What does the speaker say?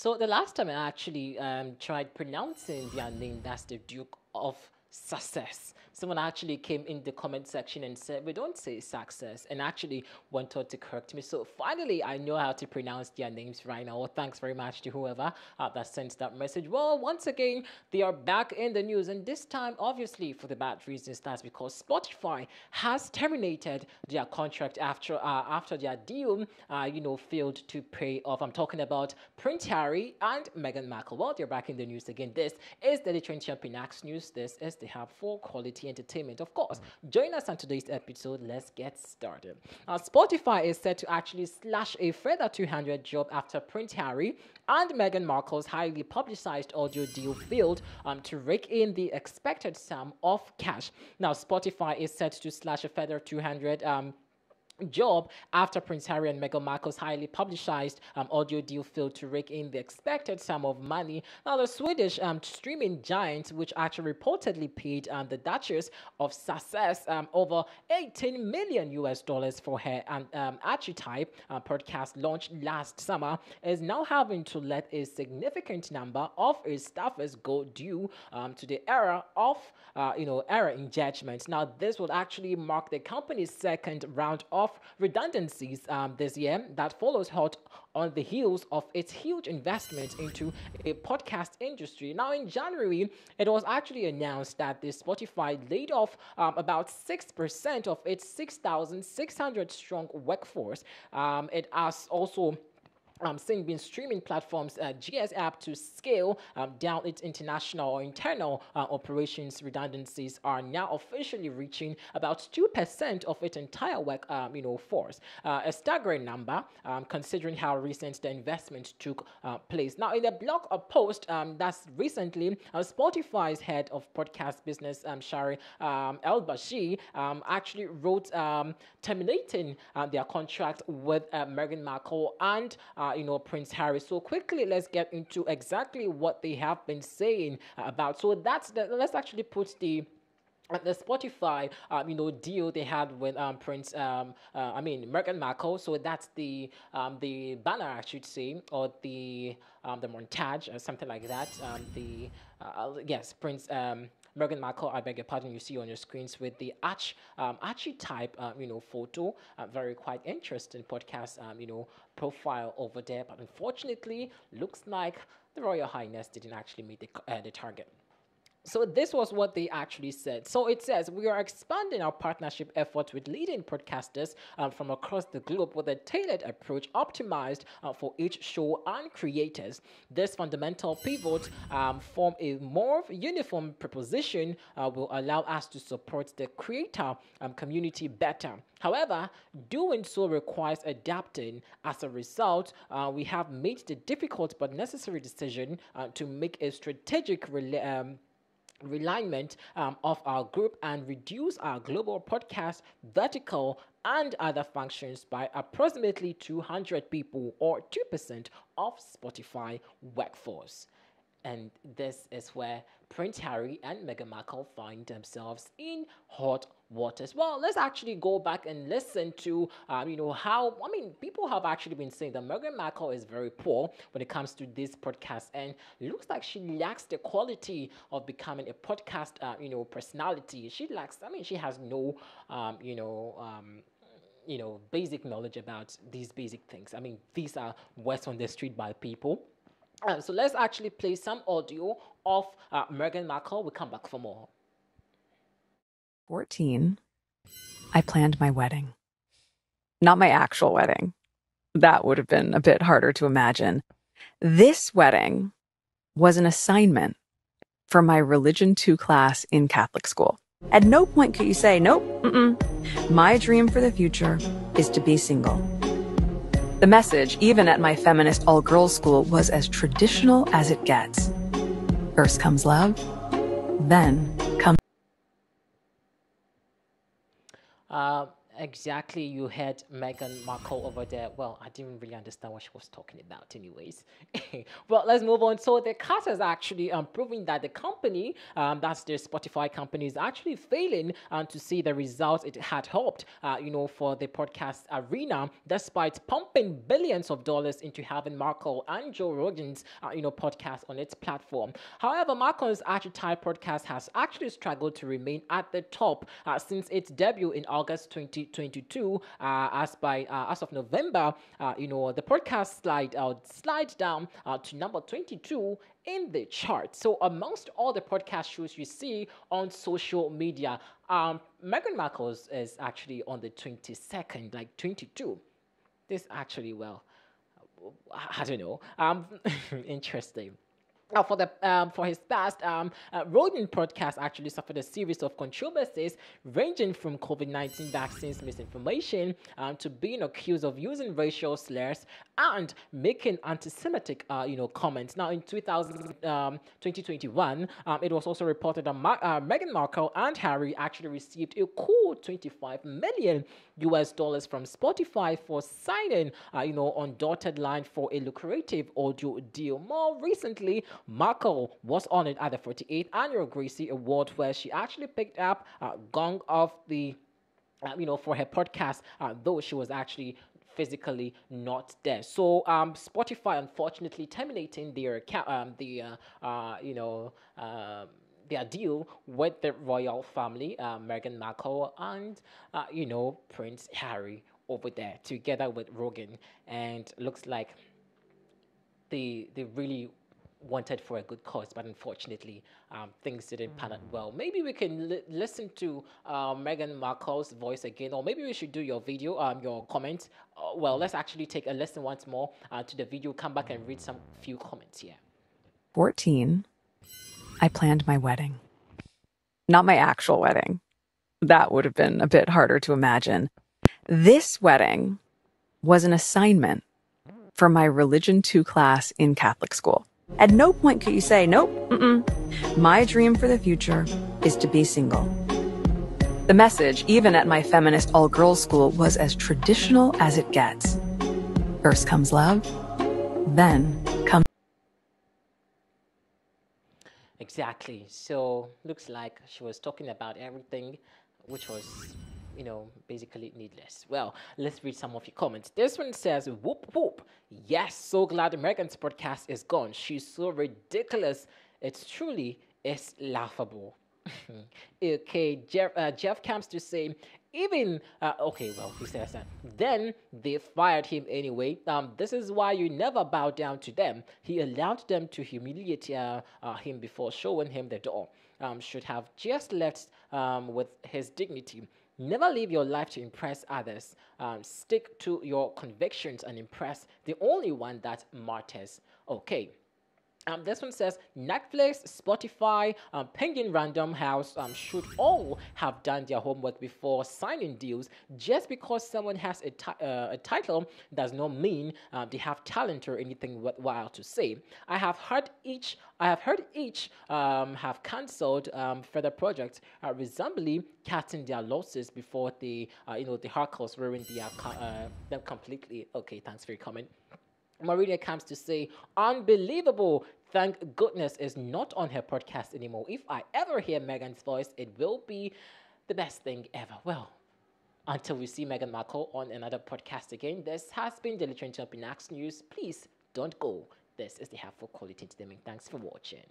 So the last time I actually tried pronouncing their name, that's the Duke of Success. Someone actually came in the comment section and said, we don't say success, and actually went on to correct me. So finally, I know how to pronounce their names right now. Well, thanks very much to whoever that sent that message. Well, once again, they are back in the news, and this time, obviously, for the bad reasons. That's because Spotify has terminated their contract after their deal, failed to pay off. I'm talking about Prince Harry and Meghan Markle. Well, they're back in the news again. This is the Literature Champion Axe News. This is the hub for quality entertainment. Of course, join us on today's episode. Let's get started. Spotify is set to actually slash a further 200 jobs after Prince Harry and Meghan Markle's highly publicized audio deal failed to rake in the expected sum of cash. Now, Spotify is set to slash a further 200 job after Prince Harry and Meghan Markle's highly publicized audio deal failed to rake in the expected sum of money. Now, the Swedish streaming giant, which actually reportedly paid the Duchess of Sussex over $18 million for her Architype podcast launched last summer, is now having to let a significant number of its staffers go due to the error in judgment. Now, this will actually mark the company's second round of redundancies this year that follows hot on the heels of its huge investment into a podcast industry. Now, in January, it was actually announced that the Spotify laid off about 6% of its 6,600 strong workforce. It has also been streaming platforms GS app to scale down its international or internal operations. Redundancies are now officially reaching about 2% of its entire work force, a staggering number considering how recent the investment took place. Now, in a blog post that's recently, Spotify's head of podcast business, Shari El-Bashi, actually wrote terminating their contract with Meghan Markle and Prince Harry. So quickly, let's get into exactly what they have been saying about. So let's actually put the Spotify, deal they had with Meghan Markle. So that's the banner, I should say, or the montage, or something like that. Prince. Meghan Markle, I beg your pardon, you see on your screens with the Architype, photo. Very quite interesting podcast, profile over there. But unfortunately, looks like the Royal Highness didn't actually meet the target. So this was what they actually said. So it says, we are expanding our partnership efforts with leading podcasters from across the globe with a tailored approach optimized for each show and creators. This fundamental pivot from a more uniform proposition will allow us to support the creator community better. However, doing so requires adapting. As a result, we have made the difficult but necessary decision to make a strategic realignment of our group and reduce our global podcast vertical and other functions by approximately 200 people, or 2% of Spotify workforce. And this is where Prince Harry and Meghan Markle find themselves in hot waters. Well, let's actually go back and listen to, people have actually been saying that Meghan Markle is very poor when it comes to this podcast, and it looks like she lacks the quality of becoming a podcast, personality. She has no, basic knowledge about these basic things. These are words on the street by people. So let's actually play some audio of Meghan Markle. We'll come back for more. 14, I planned my wedding. Not my actual wedding. That would have been a bit harder to imagine. This wedding was an assignment for my Religion 2 class in Catholic school. At no point could you say, nope, my dream for the future is to be single. The message, even at my feminist all-girls school, was as traditional as it gets. First comes love, then comes... Exactly, you had Meghan Markle over there. Well, I didn't really understand what she was talking about, anyways. Well, let's move on. So the cat has actually proving that the company, that's the Spotify company, is actually failing to see the results it had hoped. For the podcast arena, despite pumping billions of dollars into having Markle and Joe Rogan's, podcast on its platform. However, Markle's Architypes Podcast has actually struggled to remain at the top since its debut in August 2022. As of November, the podcast slide down to number 22 in the chart. So amongst all the podcast shows you see on social media, Meghan Markle's is actually on the 22nd, like 22. This actually, well, I don't know. Interesting. For his past, Rogan podcast actually suffered a series of controversies ranging from COVID-19 vaccines misinformation to being accused of using racial slurs and making anti-Semitic, comments. Now, in 2021, it was also reported that Meghan Markle and Harry actually received a cool 25 million US dollars from Spotify for signing, on dotted line for a lucrative audio deal. More recently, Markle was honored at the 48th Annual Gracie Award, where she actually picked up Gong of the, for her podcast, though she was actually physically not there. So Spotify unfortunately terminating their deal with the royal family, Meghan Markle and Prince Harry over there, together with Rogan, and looks like they really wanted for a good cause, but unfortunately, things didn't pan out well. Maybe we can listen to Meghan Markle's voice again, or maybe we should do your video, your comments. Well, let's actually take a listen once more to the video, come back and read some few comments here. 14, I planned my wedding. Not my actual wedding. That would have been a bit harder to imagine. This wedding was an assignment for my Religion 2 class in Catholic school. At no point could you say, nope, my dream for the future is to be single. The message, even at my feminist all-girls school, was as traditional as it gets. First comes love, then comes... Exactly. So looks like she was talking about everything, which was, basically needless. Well, let's read some of your comments. This one says, whoop whoop. Yes, so glad Meghans podcast is gone. She's so ridiculous. It's truly is laughable. Okay, Jeff comes to say, even okay, well, he says that. Then they fired him anyway. This is why you never bow down to them. He allowed them to humiliate him before showing him the door. Should have just left with his dignity. Never live your life to impress others. Stick to your convictions and impress the only one that matters. Okay. This one says Netflix, Spotify, Penguin Random House should all have done their homework before signing deals. Just because someone has a title does not mean they have talent or anything worthwhile to say. I have heard each have cancelled further projects, resembling cutting their losses before the Harkles ruined them completely. Okay, thanks for your comment. Marina comes to say, unbelievable. Thank goodness is not on her podcast anymore. If I ever hear Meghan's voice, it will be the best thing ever. Well, until we see Meghan Markle on another podcast again, this has been the Literature Up in Axe News. Please don't go. This is the Helpful Quality Entertainment. Thanks for watching.